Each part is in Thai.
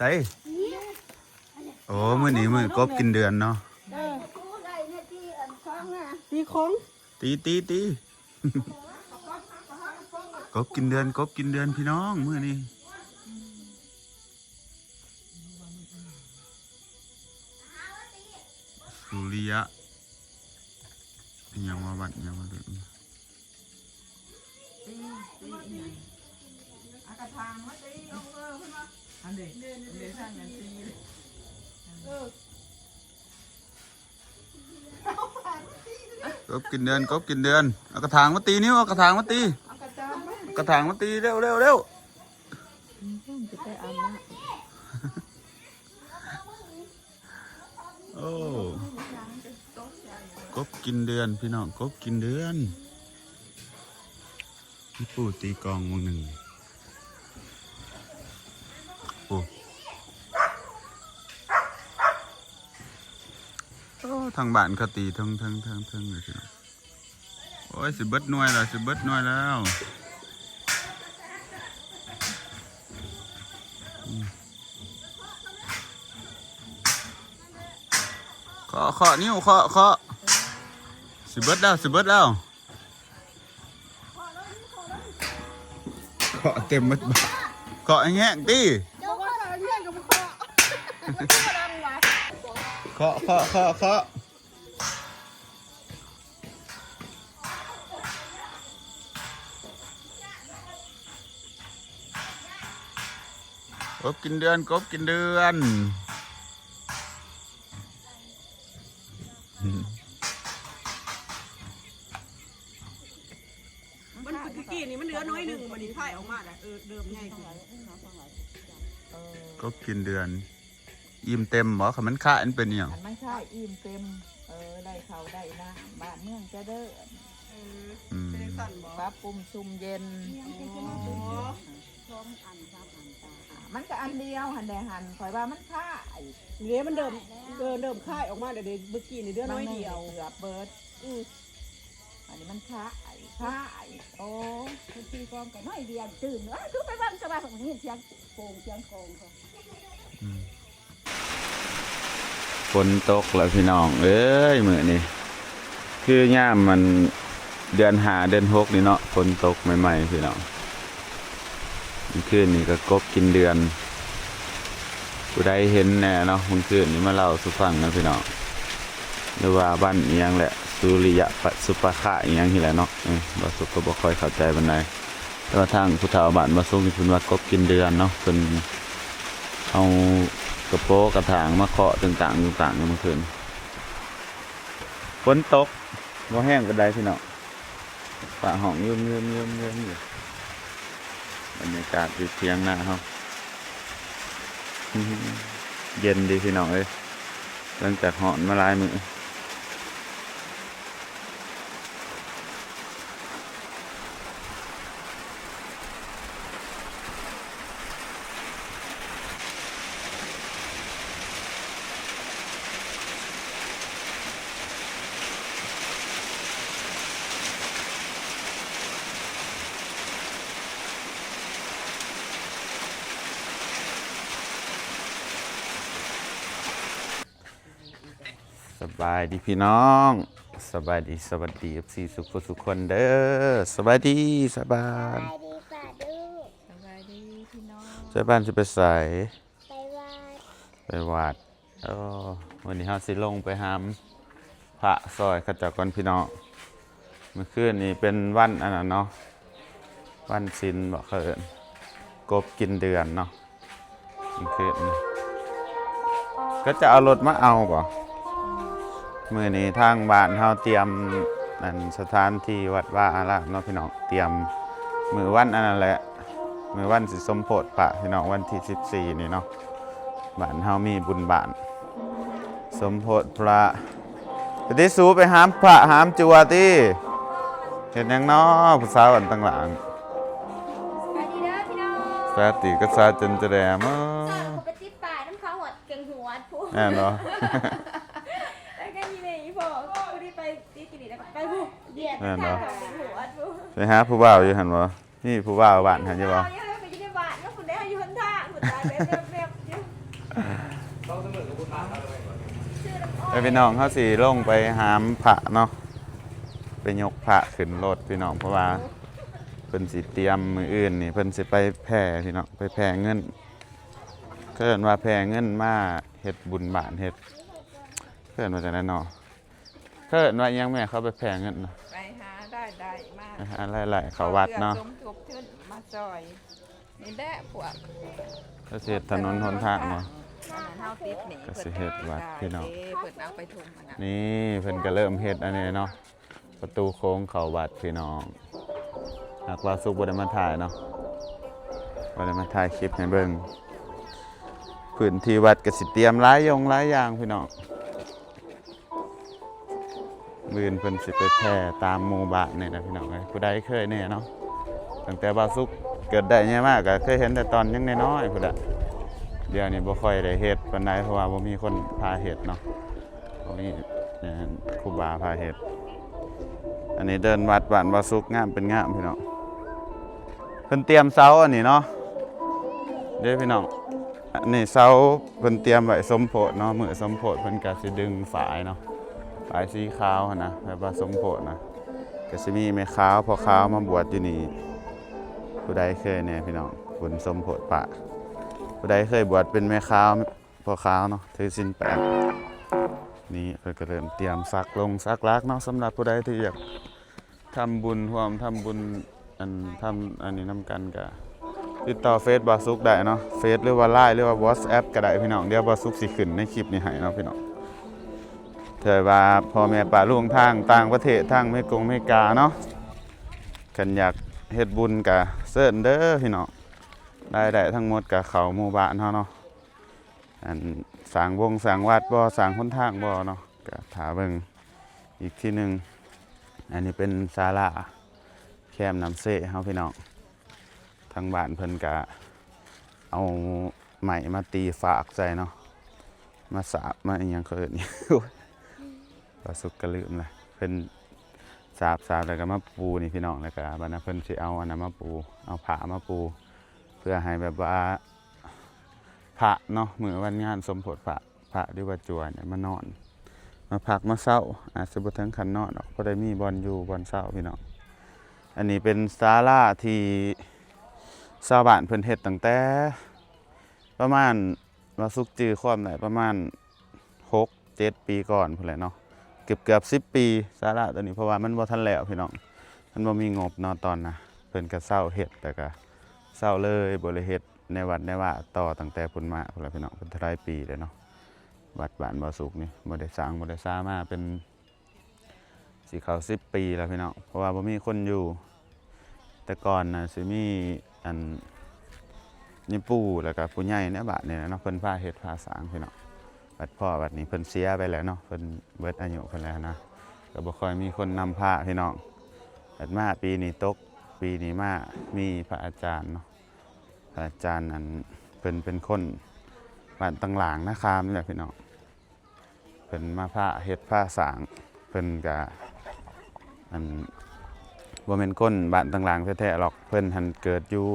ส่โอ้มื้อนี้มื้อกบกินเดือนเนาะตีของตีกบกินเดือนพี่น้องมื้อนี้สุริยะยังมาบัดยังมาเดือนกระทางมาตีเอาเพิ่นว่าอันเด็กสร้างงานตีกบกินเดือนเอากระถางมาตีนิ้วเอากระถางมาตีกระถางมาตีเร็วจะไปอาบน้ำโอ้กบกินเดือนพี่น้องกบกินเดือนพี่ปู่ตีกองวงหนึ่งโอ้ทางบ้านเขาตีทั้งเลยพี่น้องโอ้ยสิเบิดหน่วยแล้วเคาะนิ้วเคาะสิเบิดแล้วเคาะเต็มมัดบ่เคาะแห้งตีเคาะกบกินเดือนมันตะกี้นี่มันเหลือน้อยหนึ่งมันนี่ไข่ออกมาแต่เดิมใหญ่ขึ้นกบกินเดือนอิ่มเต็มบ่ค่ะมันค่าอันเป็นอย่างมันใช่อิ่มเต็มได้เขาได้นะบ้านเมืองจะเด้อปลาปุ่มซุ่มเย็นมันก็อันเดียวหันแดหันคอยว่ามันค่าเดี๋ยวมันเดิมค่ายออกมาเดี๋ยวเมื่อกี้นี่เดือน้อยเดียวเกือบเบิร์ดอันนี้มันค่าโอ้คุณตีกองกันน้อยเดียวตื่นคือไปบ้านสบายของนี่เสียงโป่งเสียงกองเขาฝนตกแล้วพี่น้องเอ้ยมื้อนี้คือย่ามมันเดือน5เดือน6นี่เนาะฝนตกใหม่ๆพี่น้องคืนนี้ก็กบกินเดือนผู้ใดเห็นแน่เนาะคืนนี้มาเล่าสู่ฟังนะพี่น้องหรือว่าบ้านอีหยังแหละสุริยะสุปะขะอีหยังนี่แหละเนาะบ่สุก็บ่ค่อยเข้าใจปานใดแต่ว่าทางผู้เฒ่าบ้านบ่ส่งนี่เพิ่นว่ากบกินเดือนเนาะเพิ่นเอากระโปกระถางมาเคาะต่างๆเมื่อคืนฝนตกบ่แห้งปานใดพี่น้องฟ้าห้องยืมอยู่บรรยากาศอยู่เที่ยงหน้าเฮาเย็นดีพี่น้องเอ้ยหลังจากหอนมาหลายมื้อสบายดีพี่น้องสวัสดีFCสุขคนเด้อสบายดีป้าดูสบายดีพี่น้องเจ้าบ้านจะไปใส่ไปวัดวันนี้เฮาสิลงไปหามพระซอยขจักก่อนพี่น้องเมื่อคืนนี้เป็นวันอันนั้นเนาะวันศีลบ่เอิ้นกบกินเดือนเนาะเมื่อคืนนี้ก็จะเอารถมาเอาบ่มื้อนี้ทางบ้านเฮาเตรียมนั่นสถานที่วัดว่าอารามเนาะพี่น้องเตรียมมื้อวันอันนั้นแหละมื้อวันสิสมโพธิพระพี่น้องวันที่14นี่เนาะบ้านเฮามีบุญบ้านสมโพธิพระติสูไปหามพระหามจัวติเฮ็ดหยังเนาะผู้สาวอันต่างหลังสวัสดีเด้อพี่น้องสาติก็สาจนจะแดมไปติดป่าน้ำเขาหดเก่งหัวพูดแน่เนาะแล้วก็มีในพ่อพูดที่ไปตีกินแล้วไปพูดเดียดข้าวหัวพูดไปหาผู้บ่าวอยู่หั่นบ่นี่ผู้บ่าวบ้านหั่นอยู่บ่ไปอยู่ในบ้านแล้วคุณได้อยู่ข้างทางคุณตายแบบ ไปพี่น้องเขาสิลงไปหามพระเนาะไปยกพระขึ้นรถพี่น้องเพราะว่าเพิ่นสิเตรียมมืออื่นนี่เพิ่นสิไปแผ่พี่น้องไปแผ่เงินเพิ่นว่าแผ่เงินมาเฮ็ดบุญบ้านเฮ็ดเพิ่นว่าจังได๋เนาะเพิ่นว่ายังแม่เขาไปแผ่เงินเนาะ ไปหาได้มาก ไปหาหลายๆเขาวัดเนาะ สมทบทุนมาซอยนี่แหละพวก ก็สิเฮ็ดถนนหนทางเนาะ อันนั้นเฮาติดหนี ก็สิเฮ็ดวัดพี่น้อง เพิ่นเอาไปทุ่มอันนั้น นี่เพิ่นก็เริ่มเฮ็ดอันนี้เนาะประตูโค้งเข้าวัดพี่น้องหากว่าสุกบ่ได้มาถ่ายเนาะบ่ได้มาถ่ายคลิปให้เบิ่งพื้นที่วัดก็สิเตรียมหลายอย่างพี่น้องมื้อเพิ่นสิไปแผ่ตามหมู่บ้านนี่นะพี่น้องเอ้ยผู้ใดเคยแน่เนาะตั้งแต่บ่าวสุกเกิดได้ใหญ่มากก็เคยเห็นแต่ตอนยังน้อยๆพุ่นน่ะเดี๋ยวนี้บ่ค่อยได้เฮ็ดปานใดเพราะว่าบ่มีคนพาเฮ็ดเนาะบ่มีครูบาพาเฮ็ดอันนี้เดินวัดบ้านบ่าวสุกงามเป็นงามพี่น้องเพิ่นเตรียมเสาอันนี้เนาะเด้อพี่น้องอันนี้เสาเพิ่นเตรียมไว้สมโพธิเนาะมื้อสมโพธิเพิ่นก็สิดึงฝายเนาะฝายสีขาวหั่นนะแบบว่าสมโพธินะก็สิมีแม่ขาวพ่อขาวมาบวชอยู่นี่ผู้ใดเคยแน่พี่น้องบุญสมโพธิพระผู้ใดเคยบวชเป็นแม่ขาวพ่อขาวเนาะถือศีล8นี่เพิ่นก็เริ่มเตรียมซักลงซักลักเนาะสำหรับผู้ใดที่อยากทำบุญร่วมทำบุญทำอันนี้นำกันก็ติดต่อเฟซบ่าวสุกได้เนาะเฟซหรือว่า LINE หรือว่า WhatsApp ก็ได้พี่น้องเดี๋ยวบ่าวสุกสิขึ้นในคลิปนี้ให้เนาะพี่น้องเถิดว่าพ่อแม่ป้าลุงทางต่างประเทศทางอเมริกาเนาะคันอยากเฮ็ดบุญก็เชิญเด้อพี่น้องได้ทั้งหมดก็เข้าหมู่บ้านเฮาเนาะอันสร้างวงสร้างวัดบ่สร้างหนทางบ่เนาะก็ถ้าเบิ่งอีกทีนึงอันนี้เป็นศาลาแคมป์น้ำเสเฮาพี่น้องทางบ้านเพิ่นก็เอาไม้มาตีฝากใส่เนาะมาสาบมาอีหยังเขาเอิ้น ปลาสุกกระลืมเลยเพิ่นสาบแล้วก็มาปูนี่พี่น้องแล้วก็บัดนั้นเพิ่นสิเอาอันนั้นมาปูเอาผ้ามาปูเพื่อให้แบบว่าพระเนาะมื้อวันงานสมโภชพระหรือว่าจั่วเนี่ยมานอนมาพักมาเช้าอาจจะบ่ถึงขั้นนอนหรอกเพราะได้มีบ่อนอยู่บ่อนเช้าพี่น้องอันนี้เป็นศาลาที่ชาวบ้านเพิ่นเฮ็ดตั้งแต่ประมาณว่าสุกจื้อความได้ประมาณ 6-7 ปีก่อนพุ่นแหละเนาะเกือบ10 ปีศาลาตัวนี้เพราะว่ามันบ่ทันแล้วพี่น้องมันบ่มีงบเนาะตอนนะเพิ่นก็เซาเฮ็ดแต่ก็เซาเลยบ่ได้เฮ็ดในวัดในว่าต่อตั้งแต่พุ่นมาพุ่นแหละพี่น้องเพิ่นหลายปีแล้วเนาะวัดบ้านบ่อสุกนี่บ่ได้สร้างบ่ได้สร้างมาเป็นสิเข้า10 ปีแล้วพี่น้องเพราะว่าบ่มีคนอยู่แต่ก่อนน่ะสิมีอันนี่ปู่แล้วก็ผู้ใหญ่ในบ้านนี่เนาะเพิ่นพาเฮ็ดพาสร้างพี่น้องวัดพ่อวัดนี้เพิ่นเสียไปแล้วเนาะเพิ่นเบิดอายุเพิ่นแล้วนะก็บ่ค่อยมีคนนำพาพี่น้องอัดมาปีนี้ตกปีนี้มามีพระอาจารย์เนาะพระอาจารย์อันเพิ่นเป็นคนบ้านตังหลางนะครับนี่แหละพี่น้องเพิ่นมาพาเฮ็ดพาสร้างเพิ่นก็อันบ่แม่นคนบ้านตังหลางแท้ๆหรอกเพิ่นหันเกิดอยู่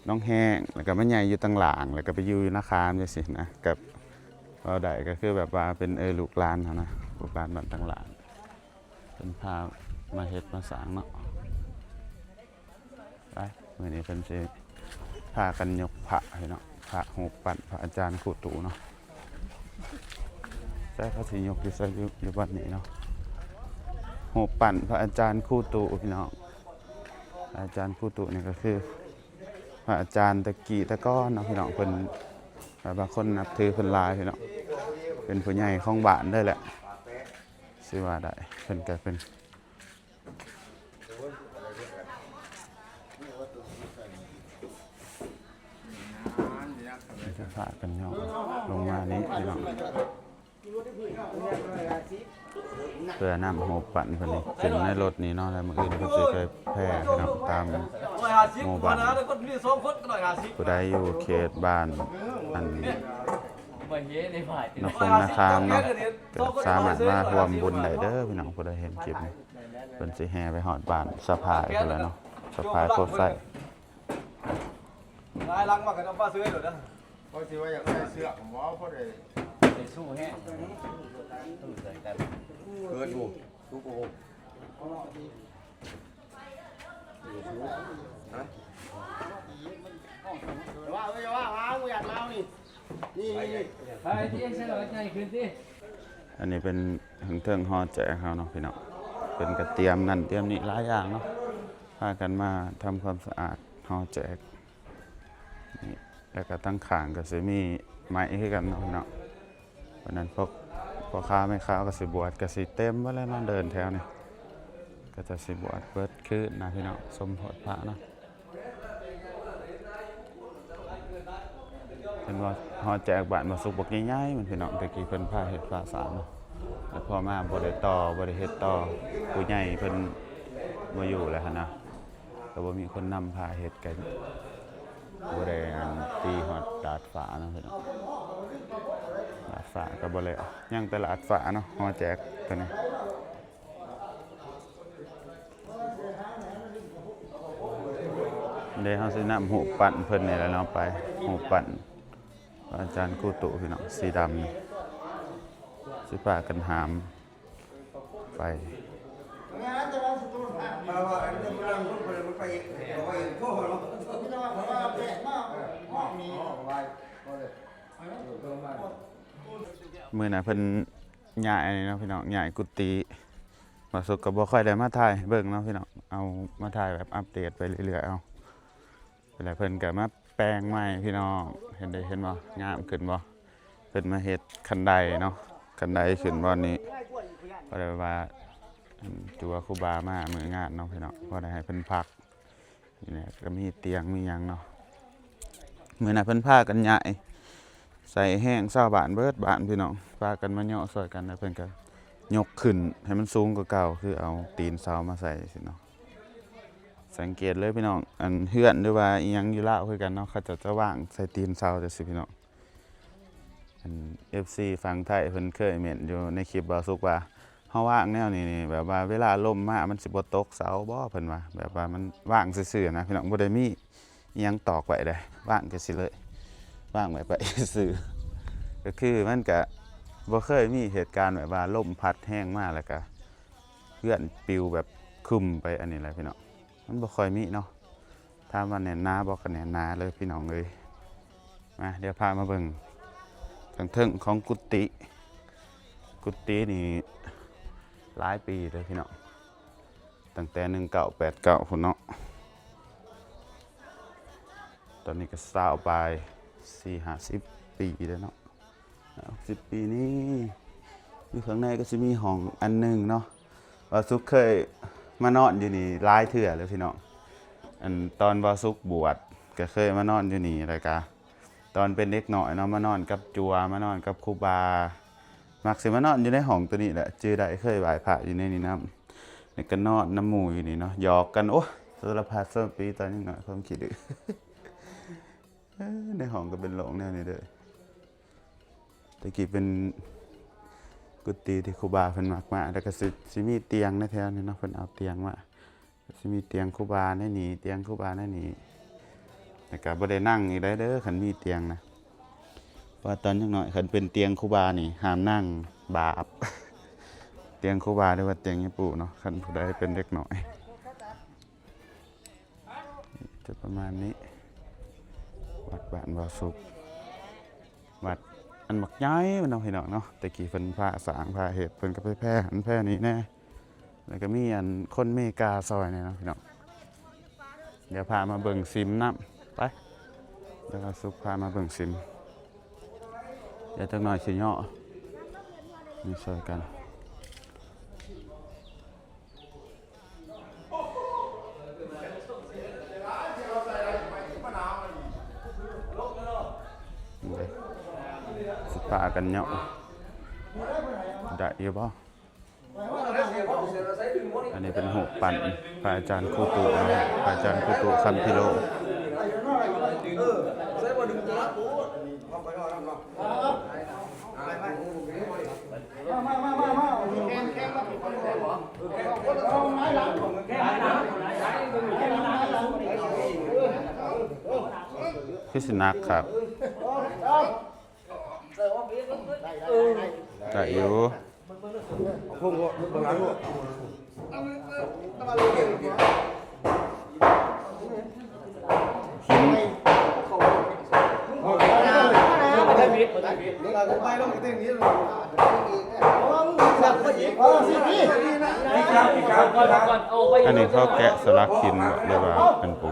น้องแห้งแล้วก็มาใหญ่อยู่ตังหลางแล้วก็ไปอยู่นาคามจังซี่นะกับเราได้ก็คือแบบว่าเป็นลูกหลานเขานะลูกหลานบ้านตังหลางเป็นพามาเฮ็ดมาสร้างเนาะไปมื้อนี้เพิ่นสิพากันยกพระให้เนาะพระหูปปั้นพระอาจารย์ครูตู่เนาะใช่เขาสิยกอยู่ใส่อยู่บัดนี้เนาะหูปปั้นพระอาจารย์ครูตู่พี่น้องอาจารย์ครูตู่นี่ก็คือพระอาจารย์ตะกี้ตะก้อนเนาะพี่น้องเพิ่นบางคนนับถือเพิ่นหลายพี่น้องเป็นผู้ใหญ่ของบ้านได้แหละสิว่าได้เพิ่นก็เป็นจะพากันย่องลงมานี้พี่น้องเพื่อนำหูปั่นเพิ่นนี่ขึ้นในรถนี้เนาะแล้วมื้ออื่นเพิ่นสิไปแพร่พี่น้องตามหมู่บ้านผู้ใดอยู่เขตบ้านอันนครนาคามเนาะก็สามารถมาร่วมบุญได้เด้อพี่น้องผู้ใดเห็นคลิปนี้เพิ่นสิแห่ไปฮอดบ้านสะพายพุ่นแหละเนาะสะพายโคตรไส้ ลายลังมากันเอาป้าซื้อให้หน่อยนะเพราะสิว่าอยากได้เสื้อผมว่าเพราะได้ สู้แห้งสู้ใจกันเกิดอยู่สู้โกงว่ากูอยากเมานี่ไปที่เส้นรถใหญ่ขึ้นที่อันนี้เป็นถึงเทิงฮอแจกเขาเนาะพี่น้องเป็นกระเตรียมนั่นเตรียมนี่หลายอย่างเนาะพากันมาทำความสะอาดฮอแจกนี่แล้วก็ตั้งข่างก็จะมีไม้ให้กันเนาะพี่น้องวันนั้นพวกพ่อค้าแม่ค้าก็สิบวชก็สิเต็มไว้แล้วเนาะเดินแถวนี่ก็จะสิบวชเปิดคืนนะพี่น้องสมโภชพระเนาะเป็นว่าฮอแจกบ้านมาสุกบักใหญ่ๆมันพี่น้องตะกี้เพิ่นพาเฮ็ดพาสาเนาะแล้วพอมาบ่ได้ต่อบ่ได้เฮ็ดต่อผู้ใหญ่เพิ่นบ่อยู่แล้วหั่นนะก็บ่มีคนนำพาเฮ็ดกันบ่ได้ตีฮอดดาดฟ้าเนาะพี่น้องดาดฟ้าก็บ่เลยยังแต่ละดาดฟ้าเนาะฮอแจกตัวนี้เดี๋ยวเฮาสินำหูปปั้นเพิ่นนี่แหละเนาะไปหูปปั้นอาจารย์กูตุพี่น้องสีดำนี่สิพากันหามไปมื้อน่ะเพิ่นย้ายเนาะพี่น้องย้ายกุฏิว่าสุกก็บ่ค่อยได้มาถ่ายเบิ่งเนาะพี่น้องเอามาถ่ายแบบอัปเดตไปเรื่อยๆเอาเวลาเพิ่นก็มาแปลงใหม่พี่น้องเห็นบ่งามขึ้นบ่เพิ่นมาเฮ็ดคันไดเนาะคันไดขึ้นบ่นี้ก็ได้ว่าตัวครูบามามื้องานเนาะพี่น้องบ่ได้ให้เพิ่นพักนี่แหละก็มีเตียงมีหยังเนาะมื้อน่ะเพิ่นพากันย้ายใส่แห้งชาวบ้านเบิดบ้านพี่น้องพากันมาย่อซอยกันแล้วเพิ่นก็ยกขึ้นให้มันสูงกว่าเก่าคือเอาตีนเสามาใส่สิเนาะสังเกตเลยพี่น้องอันเฮือนหรือว่าอีหยังอยู่ลาวคือกันเนาะเขาจะว่างใส่ตีนเสาจังซี่พี่น้องอัน FC ฝั่งไทยเพิ่นเคยเม่นอยู่ในคลิปบ่สุกว่าเฮาว่างแนวนี้แบบว่าเวลาลมมามันสิบ่ตกเสาบ่เพิ่นว่าแบบว่ามันว่างซื่อๆนะพี่น้องบ่ได้มีอีหยังตอกไว้ได้ว่างจังซี่เลยว่างไว้ไปซื่อก็คือมันก็บ่เคยมีเหตุการณ์แบบว่าลมพัดแห้งมาแล้วก็เพื่อนปิวแบบคึมไปอันนี้แหละพี่น้องมันบ่ค่อยมีเนาะถ้าว่าแน่นหนาบ่ก็แน่นหนาเลยพี่น้องเอ้ยมาเดี๋ยวพามาเบิ่งทางเทิงของกุฏินี่หลายปีเลยพี่น้องตั้งแต่1989พุ่นเนาะตอนนี้ก็สาวไป40-50 ปีแล้วเนาะ10 ปีนี้อยู่ข้างในก็จะมีห้องอันหนึ่งเนาะว่าซุกเคยมานอนอยู่นี่หลายเทื่อเลยพี่น้องอันตอนว่าซุกบวชก็เคยมานอนอยู่นี่อะไรกะตอนเป็นเด็กหน่อยเนาะมานอนกับจัวมานอนกับครูบามักสิมานอนอยู่ในห้องตัวนี้แหละจื่อได้เคยไหว้พระอยู่ในนี้น้ำนี่ก็นอนน้ำหมู่อยู่นี่เนาะหยอกกันโอ้สารพัดส้มปีตอนนี้หน่อยความคิดดื้อ ในห้องก็เป็นโรงแนวนี้เด้อตะกี้เป็นกุฏิที่ครูบาเพิ่นมักมาแล้วก็สิมีเตียงในแถวนี้เนาะเพิ่นเอาเตียงมาสิมีเตียงครูบาในนี้เตียงครูบาในนี้แต่ก็บ่ได้นั่งอีกได้เด้อคันมีเตียงนะว่าตอนยังน้อยคันเป็นเตียงครูบานี่ห้ามนั่งบาป เตียงครูบาหรือว่าเตียงยายปู่เนาะคันผู้ใดเป็นเด็กน้อยจะประมาณนี้วัดบ้านบ่อสุกวัดอันบักย้ายมันเอาให้น้องเนาะแต่กี้เพิ่นพาสร้างพาเฮ็ดเพิ่นก็ไปแพร่อันแพร่นี้แน่แล้วก็มีอันคนเมกาซอยนี่เนาะพี่น้องเดี๋ยวพามาเบิ่งซิมน้ำไปเดี๋ยวสุกพามาเบิ่งซิมเดี๋ยวจักหน่อยสิย่อนี่ซอยกันสิพากันเนาะได้อยู่บ่อันนี้เป็นหูปั่นพระอาจารย์ครูตุนะพระอาจารย์ครูตุคัมพิโลคือสินักครับ ได้อยู่ พุ่งบนหลังลูกอันนี้เขาแกะสลักหินเรียกว่าเป็นปูน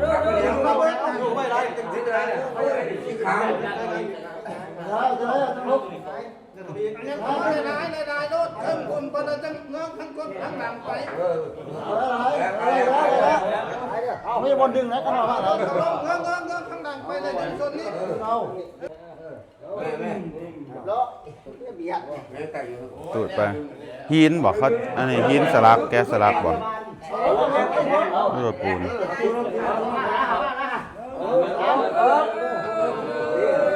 ไม่บนดึงนะกันหรอว่าเราข้างดังไปเลยดึงส่วนนี้เอาแล้วเบียด ตูดไปหินบอกเขาอันนี้หินสลักแกะสลักบอกไม่ว่าปูน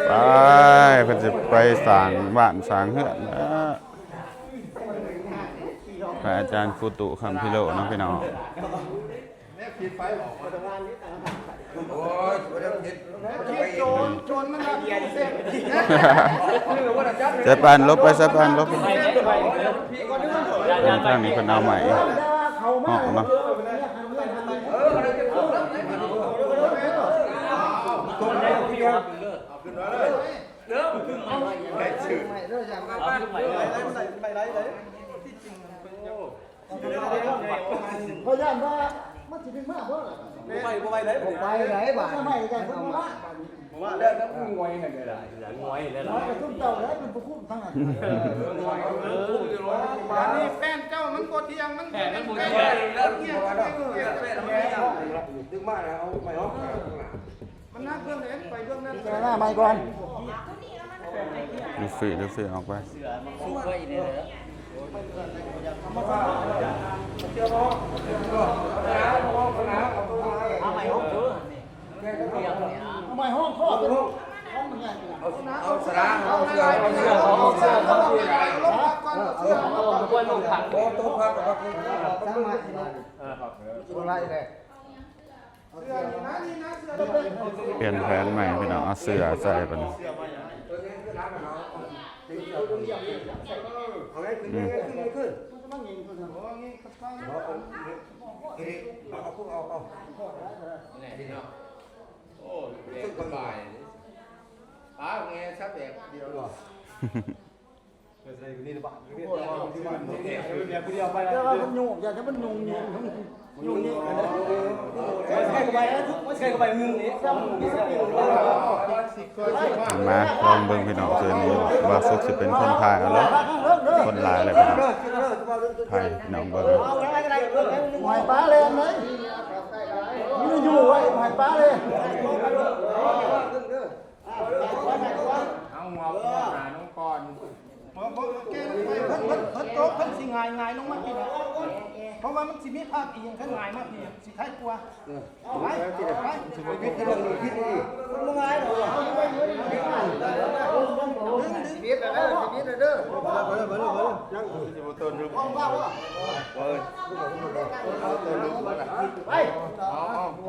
ไปเพิ่นจะไปสร้างบ้านสร้างเฮือนพระอาจารย์ครูตุคำพิโรจน์น้องพี่น้องสะพานลบไปสะพานลบไปทางนี้เพิ่นเอาใหม่เหาะเนาะพยายามว่ามันจะเป็นมากเพราะอะไรไปไหนบ้างไม่กันเพราะว่าแล้วงวยไหนเลยล่ะงวยเลยล่ะตุ้มเต่าแล้วเป็นผู้คุ้มทั้งนั้นอันนี้แฟนเจ้ามันกดเทียงมันแฟนมันบุญแล้วเทียงดึงมาแล้วเอาไปเนาะมันน่าเครื่องเลยไปเครื่องนั้นหน้าไม่ก่อน ลูฟี่ออกไปไม่ห้องข้อเป็นห้องมันไงเอาสระเอาเสื้อควรลงถังโต๊ะพักกับตั้งมาอะไรเลย เปลี่ยนแผนใหม่พี่น้องเอาเสื้อใส่ไปเลยป้าไงชับแบบเดียวหรอนี่บ้านนี่ไปแล้วมันยุ่งอย่าจะมันยุ่งนี่ใครก็ไปใครก็ไปมึงนี่ มาลองเบิ่งพี่น้องเจอนี้ว่าสุกสิเป็นคนพายเอาเลยคนลายอะไรพี่น้องพายพี่น้องเบิ่ง หอยปลาเลยไหมนี่อยู่ไว้หอยปลาเลยเอาหมอบหาน้องก่อนพัดโต๊ะพัดสิงายลงมากินเพราะว่ามันสิมีภาพอีกอย่างข้างงายมากพี่สิท้ายกลัวไปพิษเรื่องพิษนี่มันง่ายหรอพิษเด้อพิษเด้อยังสิบ่ต้นรูปว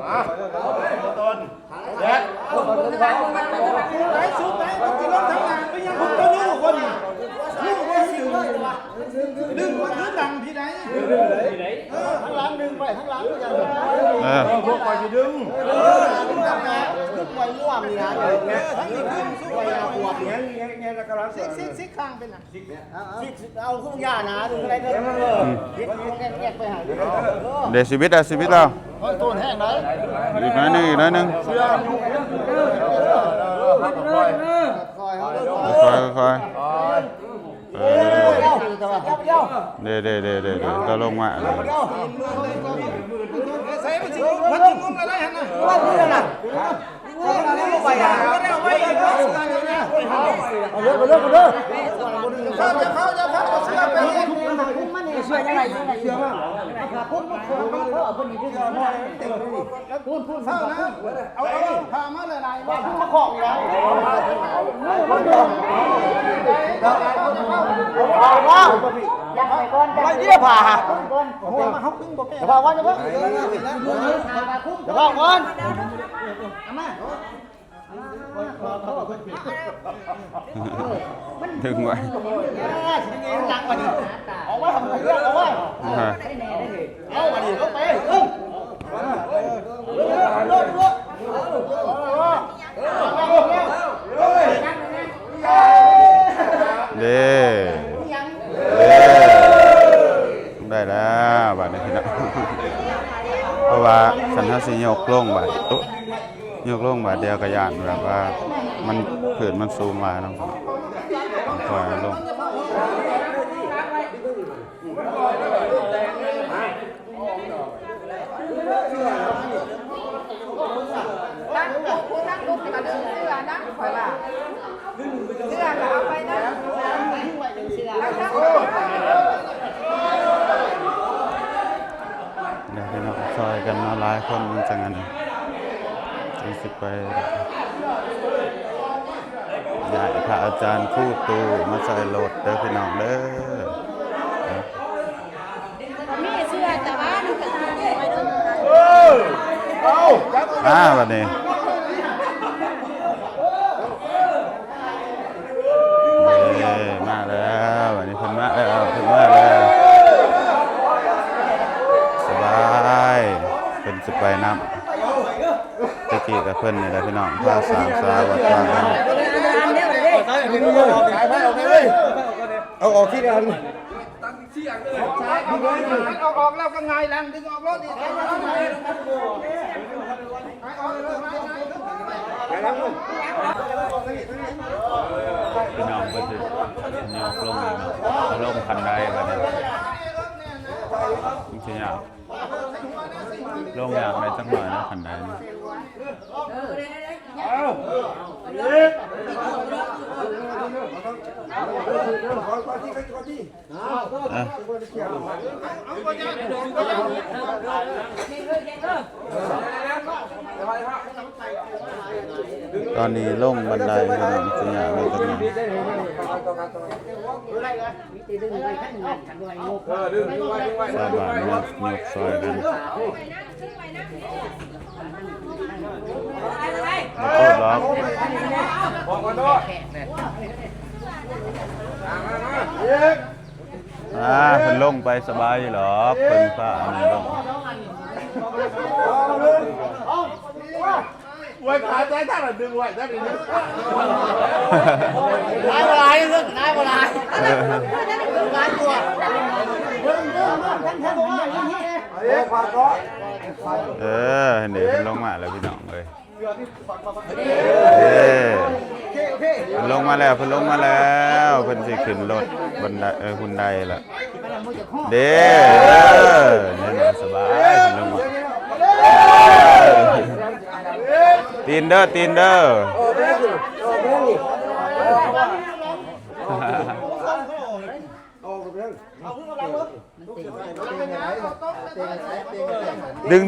่าไปต้นแดดไหนสุดไหนจะลงทางงานไปยังผมตัวนี้คนนี่ว่าสิดึงมาดึงดังพี่ไหนทั้งหลังดึงไปทั้งหลังก็ยังพวกไปจะดึงดึงดังนะดึงไว้ง่วงนี่นะทั้งนี้ดึงสู้ไว้ปวดเนี่ยแล้วก็รักซิกข้างเป็นน่ะซิกเอาคุ้มยานะดึงอะไรก็แยกไปหาเดี๋ยวชีวิตเราต้นแห้งไหนอีกน้อยนึงค่อยเดี๋ยวก็ลงมาใส่มันสิมันสิงงอะไรฮะน่ะว่านี่น่ะไปอ่ะเอาเลิกเขาจะเชื่อไปเชื่อยังไงเชื่อว่าพุ่นเขาคนนี้ที่เชื่อว่าพุ่นเท่านะเอาพามาหลายๆว่าพุ่นมาของอยู่แล้วไปเยี่ยผ่าหัวมาเขาขึ้นบอกผ่าวันจะเพิ่งผ่าวัน ดึงไว้ ออกมาทำเรื่องออกมาเอามาดิเข้าไปเด้ได้แล้วบาดนี้พี่น้องเพราะว่าสันทัสิยกลงบาดยกลงบาดเดียวกระยานแบบว่ามันผืนมันสูงมาเนาะคอยลงนั่งลุกมาดึงเสื้อนะคอยว่าเสื้อก็เอาไปนะเสื้อแล้วถ้า เดี๋ยวพี่น้องซอยกันมาหลายคนจังงั้นจังสิไปย้ายพระอาจารย์คู่ตูมาใส่รถเด้อพี่น้องเด้อ มีเสื้อแต่ว่ามันก็ต้องไปด้วย บัดนี้มาแล้ววันนี้เพิ่นมาแล้วสบายเพิ่นสิไปน้ำตะกี้กับเพิ่นนี่แหละพี่น้องพาสามสาววัดบ้านเอาออกที่กันเอาออกแล้วก็ไงลังดึงออกรถดิพี่น้องเพิ่นสิยกลงนี่เนาะเอาลงคันใดบัดนี้จริงๆอ่ะลงอย่างไรสักหน่อยนะคันใดนี่ตอนนี้ลงบันไดพี่น้องจริงๆอ่ะไม่ต้องสาบานยกซอยกันพูดหรอกเพิ่นลงไปสบายอยู่หรอกเพิ่นฟ้าอันนี้ลง ไว้ขาใจท่านดึงไว้ท่านดึงนายบลายเรื่องนายบลายนายตัวเห็นเดี๋ยวเพิ่นลงมาแล้วพี่น้องเลยเพิ่นลงมาแล้วเพิ่นลงมาแล้วเพิ่นสิขึ้นรถบันไดหุ่นใดล่ะเด้เนี่ยสบายเพิ่นลงมาตีนเด้อตีนเด้อ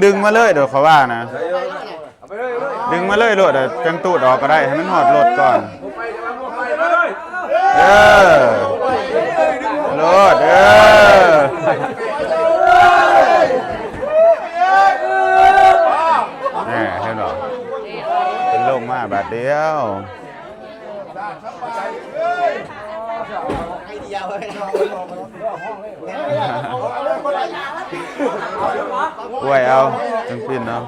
ดึงมาเลยเดี๋ยวเขาว่านะดึงมาเลยรถจังตูดออกก็ได้ให้มันหอดรถก่อนรถนี่เห็นหรอเป็นลงมาบาทเดียวกล้วยเอาจังปินเอา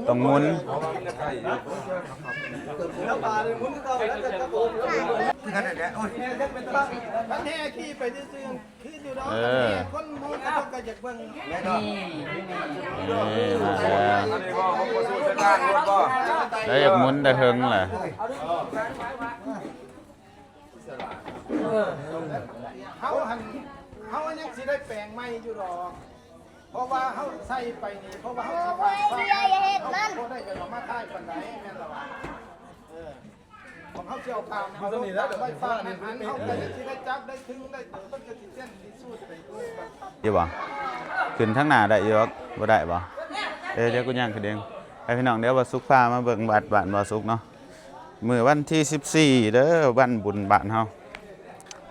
ต้องหมุนแท้ขี้ไปซื่อๆคืออยู่ดอกคนมองก็ต้องอยากเบิ่งนี่มาแล้วอยากหมุนแต่เฮิงแหละเขายังสิได้แปลงใหม่อยู่ดอกเพราะว่าเขาใส่ไปนี่เพราะว่าเขาสิว่าเขาได้จะมาท่ายปานใดแม่นล่ะว่าของเขาเจียวตามเขาต้องไว้ฟ้านั้นเขาก็สิได้จับได้ถึงได้มันก็สิเส้นสิสู้ไปด้วยอยู่บ่ขึ้นทั้งหน้าได้อยู่บ่ได้บ่เดี๋ยวกูย่างคือเด้งไปพี่น้องเดี๋ยวบ่สุกพามาเบิ่งบ้านบ่สุกเนาะ มื้อวันที่14เด้อวันบุญบ้านเฮา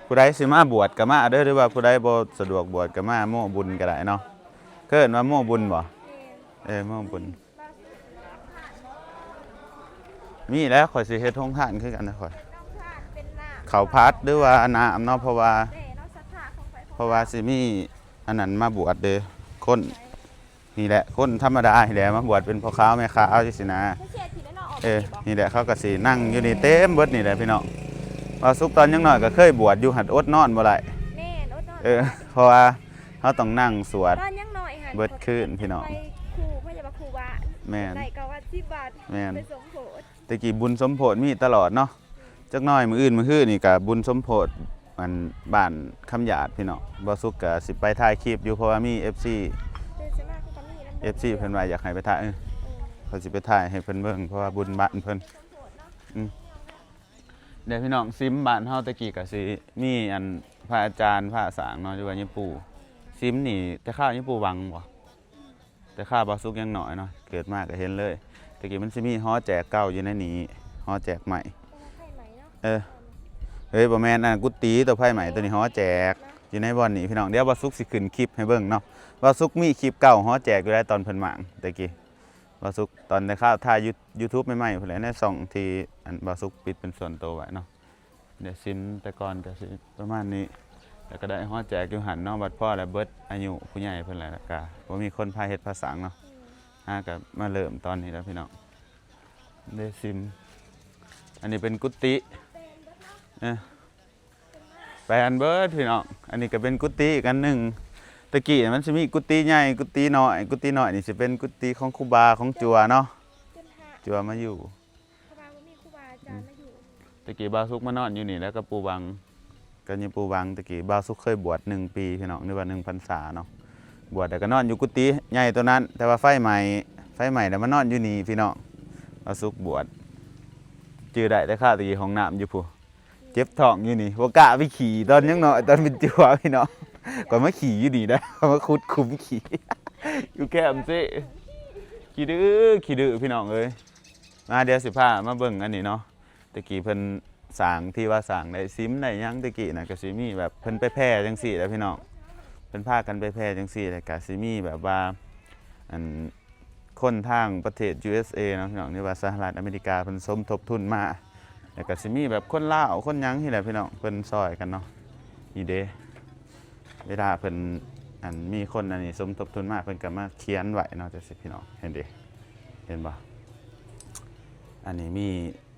ผู้ใดสิมาบวชก็มาเด้อหรือว่าผู้ใดบ่สะดวกบวชก็มาโม่บุญก็ได้เนาะเอิ้นว่าโม่บุญบ่โม่บุญมีแล้วข่อยสิเฮ็ดโรงทานคือกันนะข่อย เป็นหน้า ข้าวผัดหรือว่าน้ำเนาะเพราะว่า เด้เนาะศรัทธาของไฟ เพราะว่าสิมีอันนั้นมาบวชเด้อคนนี่แหละคนธรรมดานี่แหละมาบวชเป็นพ่อค้าแม่ค้าเอาจังซี่นะ ไม่เสียทีได้เนาะออก นี่แหละเขาก็สินั่งอยู่นี่เต็มเบิดนี่แหละพี่น้องว่าสุกตอนยังน้อยก็เคยบวชอยู่หัดอดนอนบ่ได้ แม่นอดนอน เพราะว่าเขาต้องนั่งสวด ตอนยังน้อยค่ะ เบิดคืนพี่น้อง ไปครูพยาบาลครูบา แม่น ได้ก็ว่า10 บาท แม่น ไปสมโภช ตะกี้บุญสมโพธิมีตลอดเนาะจักหน้อยมื้ออื่นมื้อคืนนี่ก็บุญสมโพธิมันบ้านคำหยาดพี่น้องบ่สุกก็สิไปถ่ายคลิปอยู่เพราะว่ามี FC เดินสมาคือตอนนี้นะ FC เพิ่นว่าอยากให้ไปถ่ายเขาสิไปถ่ายให้เพิ่นเบิ่งเพราะว่าบุญบ้านเพิ่นเดี๋ยวพี่น้องซิมบ้านเฮาตะกี้ก็สิมีอันพระอาจารย์พระสางเนาะอยู่ว่าญี่ปุ่นซิมนี่แต่ข้าวญี่ปุ่นวังบ่แต่ข้าวบ่สุกยังน้อยเนาะเกิดมาก็เห็นเลยตะกี้มันสิมีฮอแจกเก่าอยู่ในนี้ฮอแจกใหม่ ไข่ไหมเนาะ เฮ้ยบ่แม่นอันกุฏิตัวไผใหม่ตัวนี้ฮอแจกอยู่ในบ่อนนี้พี่น้องเดี๋ยวบ่สุกสิขึ้นคลิปให้เบิ่งเนาะบ่สุกมีคลิปเก่าฮอแจกอยู่ได้ตอนเพิ่นหมางตะกี้บ่สุกตอนได้ข้าวถ่าย YouTube ใหม่ๆพุ่นแหละในช่องที่อันบ่สุกปิดเป็นส่วนตัวไว้เนาะเดี๋ยวซิมแต่ก่อนก็สิประมาณนี้แล้วก็ได้ฮอแจกอยู่หั่นเนาะบัดพ่อแล้วเบิดอายุผู้ใหญ่เพิ่นแล้วก็บ่มีคนพาเฮ็ดภาษาเนาะก็มาเริ่มตอนนี้แล้วพี่น้องได้ซิมอันนี้เป็นกุฏิแปลนเบิร์ดพี่น้องอันนี้ก็เป็นกุฏิอีกอันหนึ่งตะกี้มันจะมีกุฏิใหญ่กุฏิน้อยกุฏิน้อยนี่จะเป็นกุฏิของครูบาของจัวเนาะ จนหา จัวมาอยู่ ครูบาบ่มีครูบาอาจารย์มาอยู่ ตะกี้บาวซุกมานอนอยู่นี่แล้วก็ปูวังกันอยู่ปูวังตะกี้บาวซุกเคยบวช1 ปีพี่น้องในวัน1 พรรษาเนาะบวชแต่ก็นอนอยู่กุฏิใหญ่ตัวนั้น แต่ว่าไฟใหม่แล้วมานอนอยู่นี่พี่น้องบาวซุกบวชจื้อได้แต่ข้าตะกี้ของน้ำอยู่ผู้เจ็บท้องอยู่นี่บ่กล้าไปขี่ตอนยังน้อยตอนเป็นจัวพี่น้องก่อนมาขี่อยู่นี่นะก่อนมาคุดคุ้มขี่ อยู่แก้มซิขี่ดื้อพี่น้องเอ้ยมาเดี๋ยวสิพามาเบิ่งอันนี้เนาะตะกี้เพิ่นสร้างที่ว่าสร้างได้ซิมได้หยังตะกี้น่ะก็สิมีแบบเพิ่นไปแพร่จังซี่แหล้วพี่น้องเพิ่นพากันไปแพร่จังซี่แล้วก็สิมีแบบว่าอันคนทางประเทศ USA เนาะพี่น้องนี่ว่าสหรัฐอเมริกาเพิ่นสมทบทุนมาแล้วก็สิมีแบบคนลาวคนหยังนี่แหละพี่น้องเพิ่นซอยกันเนาะนี่เด้เวลาเพิ่นอันมีคนอันนี้สมทบทุนมาเพิ่นก็มาเขียนไว้เนาะจังซี่พี่น้องเห็นดิเห็นบ่อันนี้มี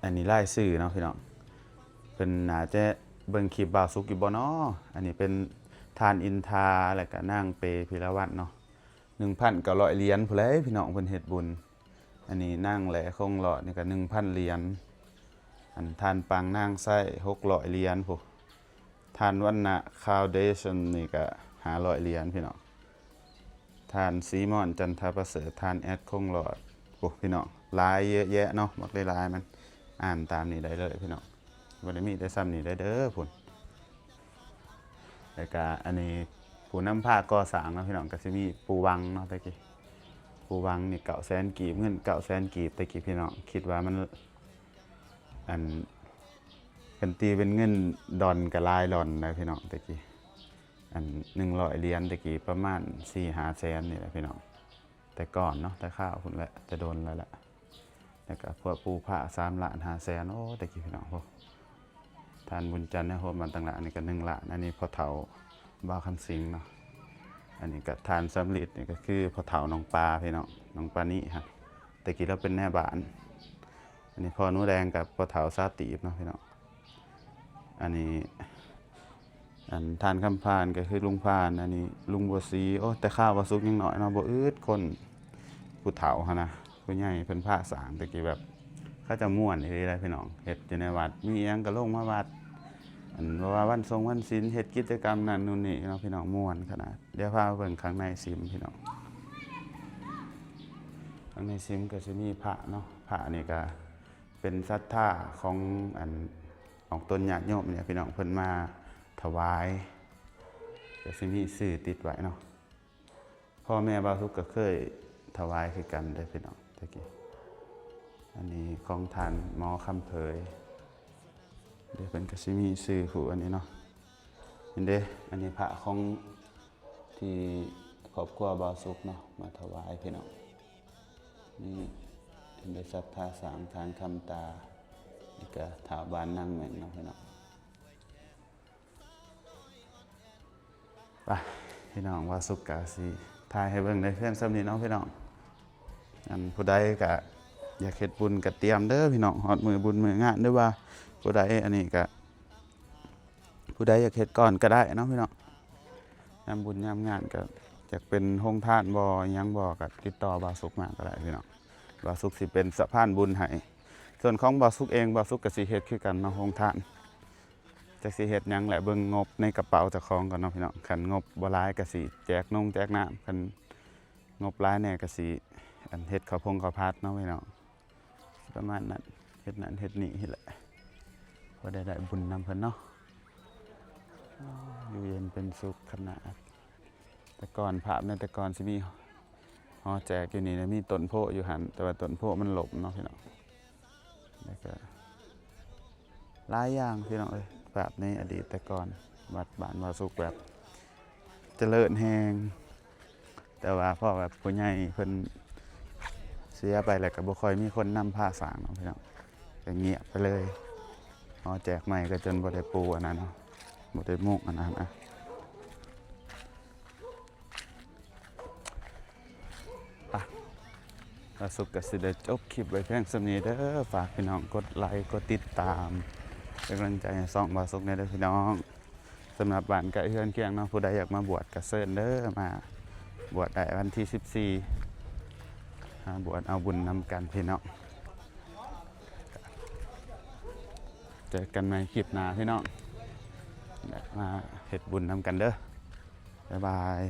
อันนี้รายชื่อเนาะพี่น้องเพิ่นน่าจะเบิ่งคลิปบ่าวสุกอยู่บ่เนาะอันนี้เป็นทานอินทาแล้วก็นางเปพิรวัตรเนาะ 1,900 เหรียญพุ่นแหละพี่น้องเพิ่นเฮ็ดบุญอันนี้นางแหล่คงหลอดนี่ก็ 1,000 เหรียญอันทานปังนางไส้600 เหรียญพุทานวันนะคาวเดชั่นนี่ก็500 เหรียญพี่น้องทานซีมอนจันทประเสริฐทานแอดคงหลอดพี่น้องหลายเยอะแยะเนาะมักได้หลายมันอ่านตามนี้ได้เลยพี่น้องบ่ได้มีแต่ซ้ำนี้ได้เด้อพุ่นแล้วก็อันนี้ผู้นำภาคก่อสร้างเนาะพี่น้องก็สิมีปูวังเนาะตะกี้ปูวังนี่900,000 กีบเงิน900,000 กีบตะกี้พี่น้องคิดว่ามันอันกันตีเป็นเงินดอนกับลายดอนนะพี่น้องตะกี้อัน100 เหรียญตะกี้ประมาณ 4-5 แสนนี่แหละพี่น้องแต่ก่อนเนาะแต่ข้าวพุ่นแหละจะโดนแล้วล่ะแล้วก็พวกปูผ้า3,500,000โอ้ตะกี้พี่น้องพวกทานบุญจันทร์ในโฮมมันต่างๆนี่ก็1 ล้านอันนี้พอเฒ่าบ่าวคำสิงเนาะอันนี้ก็ทานสำลิดนี่ก็คือพอเฒ่าน้องปลาพี่น้องน้องปลานี่ครับตะกี้เราเป็นแม่บ้านอันนี้พ่อหนูแดงกับพอเฒ่าซาตีบเนาะพี่น้องอันนี้อันทานคำพานก็คือลุงพานอันนี้ลุงบัวสีโอ้แต่ข้าวบ่สุกยังน้อยเนาะบ่อึดคนผู้เฒ่าหั่นนะผู้ใหญ่เพิ่นพาสร้างตะกี้แบบเขาจะม่วนอีหลีเลยพี่น้องเฮ็ดอยู่ในวัดมีหยังก็ลงมาวัดอันว่าวันทรงวันศีลเฮ็ดกิจกรรมนั่นนู่นนี่เนาะพี่น้องม่วนขนาดเดี๋ยวพาเบิ่งข้างในซิมพี่น้องข้างในซิมก็สิมีพระเนาะพระนี่ก็เป็นศรัทธาของอันของตนญาติโยมเนี่ยพี่น้องเพิ่นมาถวายก็สิมีชื่อติดไว้เนาะพ่อแม่บ่าวทุกก็เคยถวายคือกันเด้อพี่น้องตะกี้ อันนี้ของทานหมอคำเผยเดี๋ยวเป็นกสิมีสื่อผู้อันนี้เนาะเห็นเด้อันนี้พระของที่ครอบครัวบ่าวสุขเนาะมาถวายพี่น้องนี่เห็นได้ศรัทธาสามทานคำตานี่ก็ถาวบานนั่งเหมือนเนาะพี่น้องไปพี่น้องว่าสุขกาสีทายให้เบิ่งได้เพื่อนซ้ำนี้เนาะพี่น้องอันผู้ใดก็อยากเฮ็ดบุญก็เตรียมเด้อพี่น้องฮอดมือบุญมืองานด้วยว่าผู้ใดอันนี้ก็ผู้ใดอยากเฮ็ดก่อนก็ได้เนาะพี่น้องยามบุญยามงานก็อยากเป็นโรงทานบ่หยังบ่ก็ติดต่อบ่าวสุขมาก็ได้พี่น้องบ่าวสุขสิเป็นสะพานบุญให้ส่วนของบ่าวสุขเองบ่าวสุขก็สิเฮ็ดคือกันเนาะโรงทานจักสิเฮ็ดหยังแหละเบิ่งงบในกระเป๋าเจ้าของก่อนเนาะพี่น้องคันงบบ่หลายก็สิแจกนงแจกน้ำคันงบหลายแน่ก็สิอันเฮ็ดข้าวข้าวผัดเนาะพี่น้องประมาณนั้นเฮ็ดนั่นเฮ็ดนี่นี่แหละพอได้บุญนำเพิ่นเนาะอยู่เย็นเป็นสุขขนาดแต่ก่อนภาพในแต่ก่อนสิมีหอแจกอยู่นี่มีต้นโพอยู่หันแต่ว่าต้นโพมันหลบเนาะพี่น้องแล้วก็หลายอย่างพี่น้องแบบในอดีตแต่ก่อนวัดบ้านวาสุกแบบเจริญแฮงแต่ว่าพอแบบผู้ใหญ่เพิ่นเสียไปแล้วก็บ่ค่อยมีคนนำผ้าสร้างเนาะพี่น้องก็เงียบไปเลยหอแจกใหม่ก็จนบ่ได้ปูอันนั้นเนาะบ่ได้มุกอันนั้นวาสุกก็สิได้จบคลิปไว้เพียงส่ำนี้เด้อฝากพี่น้องกดไลค์กดติดตามเป็นกำลังใจให้ซ่องวาสุกในเด้อพี่น้องสำหรับบ้านใกล้เฮือนเคียงเนาะผู้ใดอยากมาบวชก็เชิญเด้อมาบวชได้วันที่14บวชเอาบุญนำกันพี่น้องเจอกันในคลิปหน้าพี่น้องมาเฮ็ดบุญนำกันเด้อบ๊ายบาย